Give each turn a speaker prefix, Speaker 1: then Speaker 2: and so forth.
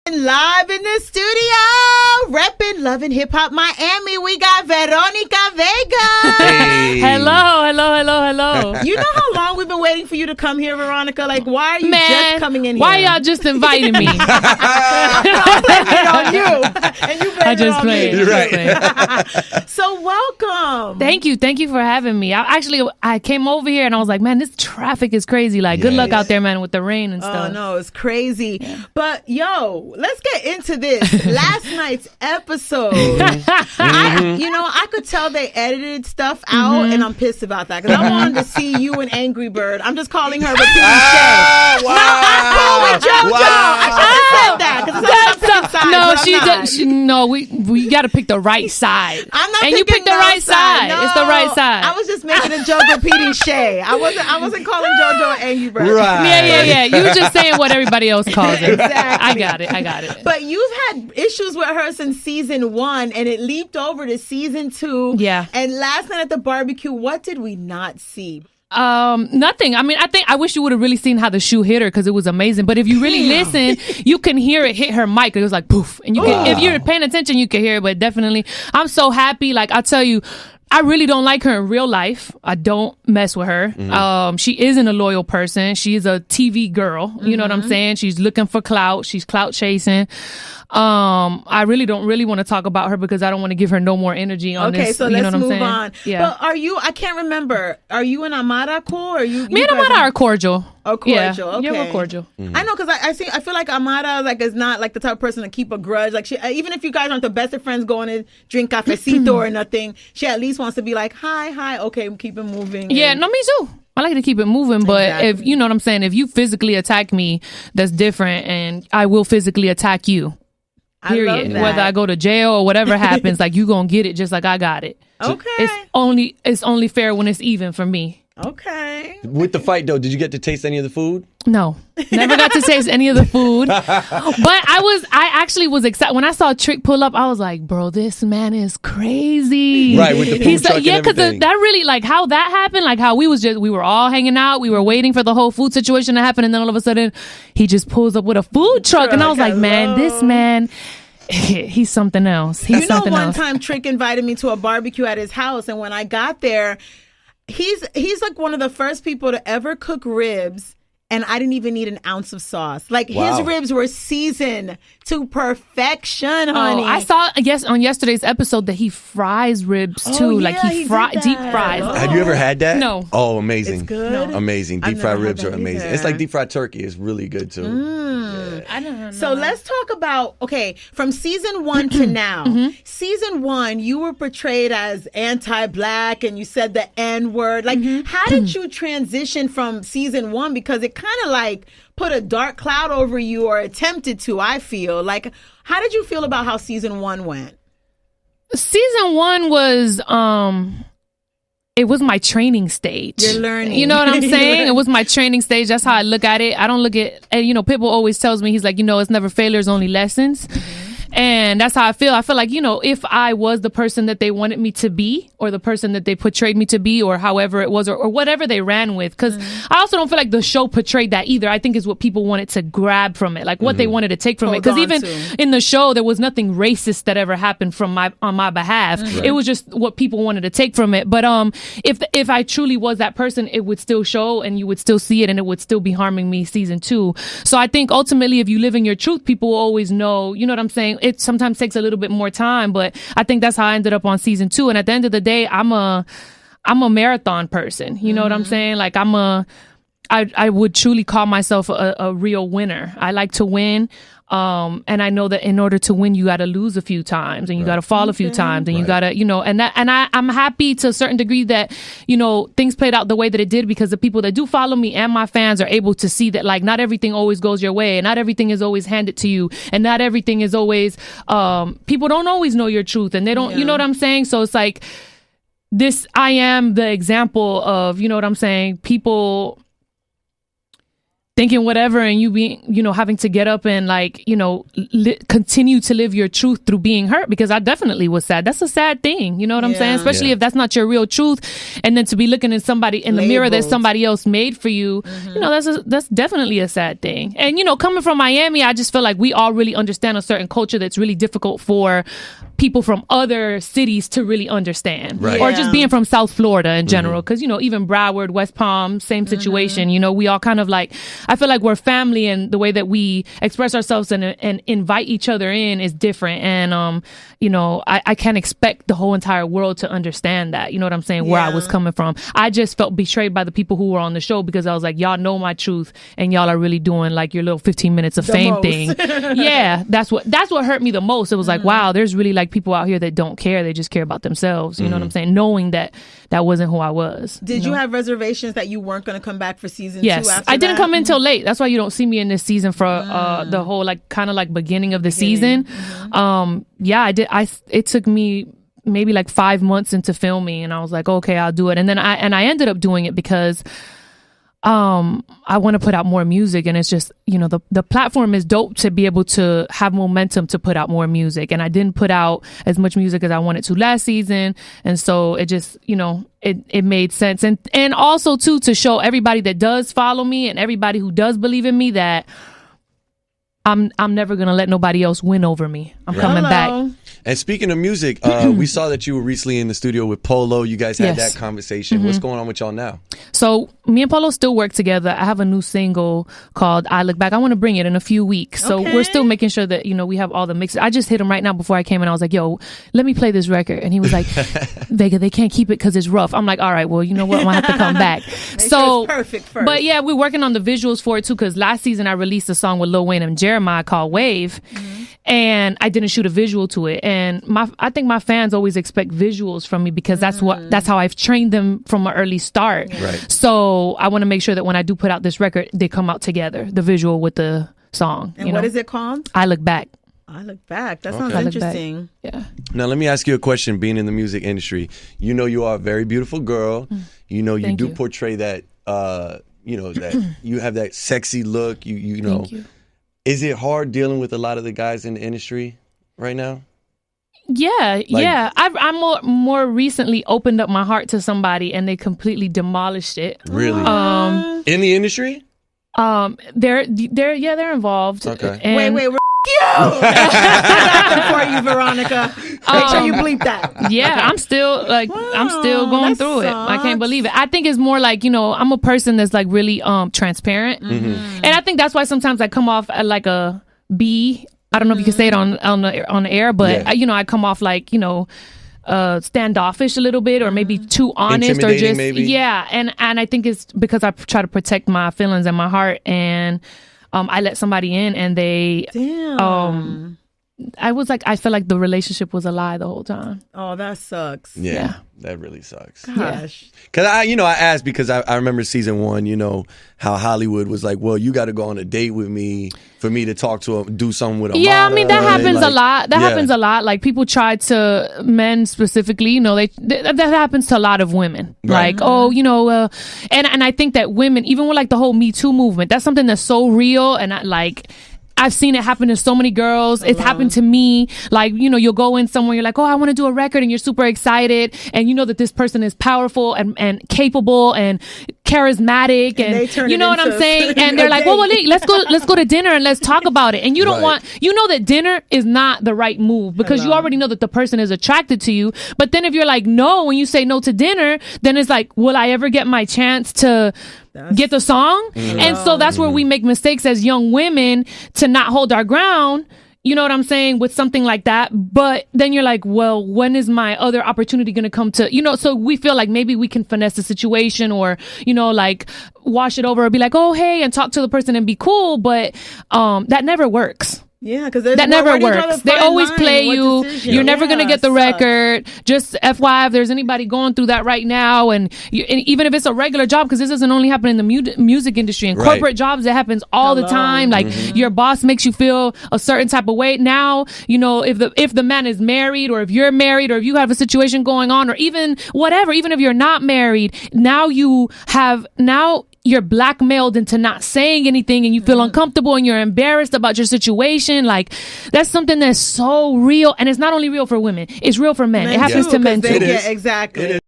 Speaker 1: Live in the studio, repping Love and Hip Hop Miami, we got Veronica Vega.
Speaker 2: Hey. Hello.
Speaker 1: You know how long we've been waiting for you to come here, Veronica? Like, why are you just coming in here?
Speaker 2: Why y'all just inviting me?
Speaker 1: I'm blaming it on you. And you blame it on me.
Speaker 2: You're right.
Speaker 1: So welcome.
Speaker 2: Thank you for having me. I came over here and I was like, man, this traffic is crazy. Like, good luck out there, man, with the rain and stuff.
Speaker 1: Oh, no, it's crazy. Yeah. But, yo, let's get into this. Last night's episode. I could tell they edited stuff out, and I'm pissed about that because I wanted to see you and Angry Bird. I'm just calling her repeating Shay.
Speaker 3: Wow.
Speaker 1: No, I'm cool with JoJo. I should have said that because
Speaker 2: we got to pick the right side.
Speaker 1: I'm not
Speaker 2: and you picked the right side.
Speaker 1: No,
Speaker 2: it's the right side.
Speaker 1: I was just making a joke repeating Shay. I wasn't calling JoJo Angry Bird.
Speaker 3: Right.
Speaker 2: Yeah. You were just saying what everybody else calls it.
Speaker 1: Exactly.
Speaker 2: I got it.
Speaker 1: But you've had issues with her since season 1, and it leaped over to season 2.
Speaker 2: Yeah.
Speaker 1: And last night at the barbecue, what did we not see?
Speaker 2: Nothing. I mean, I wish you would have really seen how the shoe hit her because it was amazing. But if you really listen, you can hear it hit her mic. It was like poof, and you can, if you're paying attention, you can hear it. But definitely, I'm so happy. Like I'll tell you, I really don't like her in real life. I don't mess with her. She isn't a loyal person. She's a TV girl. You know what I'm saying? She's looking for clout. She's clout chasing. I really don't want to talk about her because I don't want to give her no more energy on this.
Speaker 1: Okay, so
Speaker 2: you
Speaker 1: let's
Speaker 2: know what
Speaker 1: move
Speaker 2: I'm saying?
Speaker 1: on.
Speaker 2: Yeah.
Speaker 1: But I can't remember. Are you and Amara cool? Or you
Speaker 2: Me and Amara are cordial.
Speaker 1: Oh, cordial.
Speaker 2: Yeah,
Speaker 1: okay.
Speaker 2: yeah, we're cordial.
Speaker 1: I know because I feel like Amara is not like the type of person to keep a grudge. Like she, even if you guys aren't the best of friends, going to drink cafecito or nothing, she at least wants to be like, hi, okay, keep it moving.
Speaker 2: Yeah, no, me too. I like to keep it moving, but if you know what I'm saying, if you physically attack me, that's different, and I will physically attack you. Period. Whether I go to jail or whatever happens, like you gonna get it just like I got it.
Speaker 1: Okay.
Speaker 2: It's only fair when it's even for me.
Speaker 1: Okay.
Speaker 3: With the fight though, did you get to taste any of the food?
Speaker 2: No, never got to taste any of the food. But I actually was excited when I saw Trick pull up. I was like, bro, this man is crazy.
Speaker 3: Right, with the food truck and
Speaker 2: because
Speaker 3: everything.
Speaker 2: that really, like how that happened, like how we were all hanging out, we were waiting for the whole food situation to happen, and then all of a sudden he just pulls up with a food truck, and I was like, man, this man. He's something else.
Speaker 1: One time Trick invited me to a barbecue at his house, and when I got there, he's like one of the first people to ever cook ribs, and I didn't even need an ounce of sauce. Like his ribs were seasoned to perfection, honey.
Speaker 2: I saw on yesterday's episode that he fries ribs too.
Speaker 1: Yeah,
Speaker 2: like he deep fries.
Speaker 3: Have you ever had that?
Speaker 2: No.
Speaker 3: Oh, amazing.
Speaker 1: It's good?
Speaker 3: No. Amazing. Deep fried ribs are amazing.
Speaker 1: either.
Speaker 3: It's like deep fried turkey. It's really good too. Yeah.
Speaker 2: I don't know.
Speaker 1: So let's talk about, from season 1 to now. Season 1, you were portrayed as anti-black and you said the N-word. Like, how did you transition from season 1? Because it kind of like put a dark cloud over you, or attempted to, I feel. Like, how did you feel about how season 1 went?
Speaker 2: Season 1 was, it was my training stage.
Speaker 1: You're learning.
Speaker 2: You know what I'm saying? It was my training stage. That's how I look at it. I don't look at, and Pitbull always tells me, he's like, it's never failures, only lessons. And that's how I feel. I feel like, if I was the person that they wanted me to be, or the person that they portrayed me to be, or however it was, or whatever they ran with. Because I also don't feel like the show portrayed that either. I think is what people wanted to grab from it, like what they wanted to take from it. Because even in the show, there was nothing racist that ever happened on my behalf. Right. It was just what people wanted to take from it. But if I truly was that person, it would still show, and you would still see it, and it would still be harming me season 2. So I think ultimately, if you live in your truth, people will always know. You know what I'm saying? It sometimes takes a little bit more time, but I think that's how I ended up on season 2. And at the end of the day, I'm a marathon person. You know what I'm saying? Like I would truly call myself a real winner. I like to win. And I know that in order to win, you got to lose a few times, and you got to fall a few times, and you got to, I'm happy to a certain degree that, things played out the way that it did, because the people that do follow me and my fans are able to see that, like, not everything always goes your way, and not everything is always handed to you, and not everything is always, people don't always know your truth, and they don't, you know what I'm saying? So it's like I am the example of, you know what I'm saying? People thinking whatever, and you being, having to get up and like, continue to live your truth through being hurt, because I definitely was sad. That's a sad thing. You know what I'm saying? Especially if that's not your real truth. And then to be looking at somebody in the mirror that somebody else made for you, that's definitely a sad thing. And, coming from Miami, I just feel like we all really understand a certain culture that's really difficult for people from other cities to really understand.
Speaker 3: Right.
Speaker 2: Or just being from South Florida in general. Because, even Broward, West Palm, same situation. We all kind of like, I feel like we're family, and the way that we express ourselves and invite each other in is different. And, I can't expect the whole entire world to understand that. You know what I'm saying? Where I was coming from. I just felt betrayed by the people who were on the show, because I was like, y'all know my truth and y'all are really doing like your little 15 minutes of fame thing. Yeah, that's what hurt me the most. It was like, wow, there's really like people out here that don't care. They just care about themselves. You know what I'm saying? Knowing that wasn't who I was.
Speaker 1: Did you have reservations that you weren't going to come back for season 2
Speaker 2: Yes,
Speaker 1: after
Speaker 2: I didn't
Speaker 1: that?
Speaker 2: come in till late. That's why you don't see me in this season for the whole like kind of like beginning of the season. I did. It took me maybe like 5 months into filming, and I was like, okay, I'll do it. And then I ended up doing it because I want to put out more music, and it's just, the platform is dope to be able to have momentum to put out more music. And I didn't put out as much music as I wanted to last season. And so it just, it made sense. And also too, to show everybody that does follow me and everybody who does believe in me that I'm never going to let nobody else win over me. I'm coming back.
Speaker 3: And speaking of music, we saw that you were recently in the studio with Polo. You guys had that conversation. What's going on with y'all now?
Speaker 2: So me and Polo still work together. I have a new single called I Look Back. I want to bring it in a few weeks. So we're still making sure that, we have all the mixes. I just hit him right now before I came in. I was like, yo, let me play this record. And he was like, Vega, they can't keep it because it's rough. I'm like, all right, well, you know what? I'm going to have to come back.
Speaker 1: So it's perfect first.
Speaker 2: But yeah, we're working on the visuals for it too, because last season I released a song with Lil Wayne and Jeremiah called Wave. And I didn't shoot a visual to it. And I think my fans always expect visuals from me, because that's how I've trained them from an early start.
Speaker 3: Right.
Speaker 2: So I want to make sure that when I do put out this record, they come out together, the visual with the song.
Speaker 1: And what is it called?
Speaker 2: I Look Back.
Speaker 1: I Look Back. That sounds interesting.
Speaker 2: Yeah.
Speaker 3: Now let me ask you a question. Being in the music industry, you are a very beautiful girl. You do portray that. That you have that sexy look. You know.
Speaker 2: Thank you.
Speaker 3: Is it hard dealing with a lot of the guys in the industry right now?
Speaker 2: Yeah. I've more recently opened up my heart to somebody, and they completely demolished it.
Speaker 3: Really? In the industry?
Speaker 2: They're involved.
Speaker 3: Okay.
Speaker 1: Wait, we're you for you, Veronica. Make sure you bleep that.
Speaker 2: Yeah, I'm still going through it. I can't believe it. I think it's more like, I'm a person that's like really transparent, and I think that's why sometimes I come off like a B. I don't know if you can say it on the air, but I come off like standoffish a little bit, or maybe too honest, or just maybe. And I think it's because I try to protect my feelings and my heart, and I let somebody in, and they I felt like the relationship was a lie the whole time.
Speaker 1: Oh, that sucks.
Speaker 3: Yeah. That really sucks.
Speaker 1: Gosh.
Speaker 3: Because I asked because I remember season 1, how Hollywood was like, well, you got to go on a date with me for me to talk to him, do something with Amara.
Speaker 2: Yeah, I mean, that happens a lot. That happens a lot. Like, people try to, men specifically, that happens to a lot of women. Right. Like, and I think that women, even with like the whole Me Too movement, that's something that's so real, and I've seen it happen to so many girls. It's happened to me. Like, you'll go in somewhere, you're like, oh, I want to do a record, and you're super excited, and you know that this person is powerful and capable and charismatic, and you know what I'm saying? And they're like, well, let's go to dinner and let's talk about it. And you don't want, that dinner is not the right move, because you already know that the person is attracted to you. But then if you're like, no, when you say no to dinner, then it's like, will I ever get my chance to get the song? And so that's where we make mistakes as young women, to not hold our ground. You know what I'm saying? With something like that. But then you're like, well, when is my other opportunity going to come to, so we feel like maybe we can finesse the situation, or, like wash it over, or be like, oh, hey, and talk to the person and be cool. But that never works.
Speaker 1: Yeah, because
Speaker 2: that never works. They always play you. You're never going to get the record. Just FYI, if there's anybody going through that right now, and even if it's a regular job, because this doesn't only happen in the music industry and corporate jobs, it happens all the time. Like, your boss makes you feel a certain type of way. Now, if the man is married, or if you're married, or if you have a situation going on, or even whatever, even if you're not married, now you're blackmailed into not saying anything, and you feel uncomfortable and you're embarrassed about your situation. Like, that's something that's so real. And it's not only real for women, it's real for men. It happens to men too.
Speaker 1: Yeah, exactly.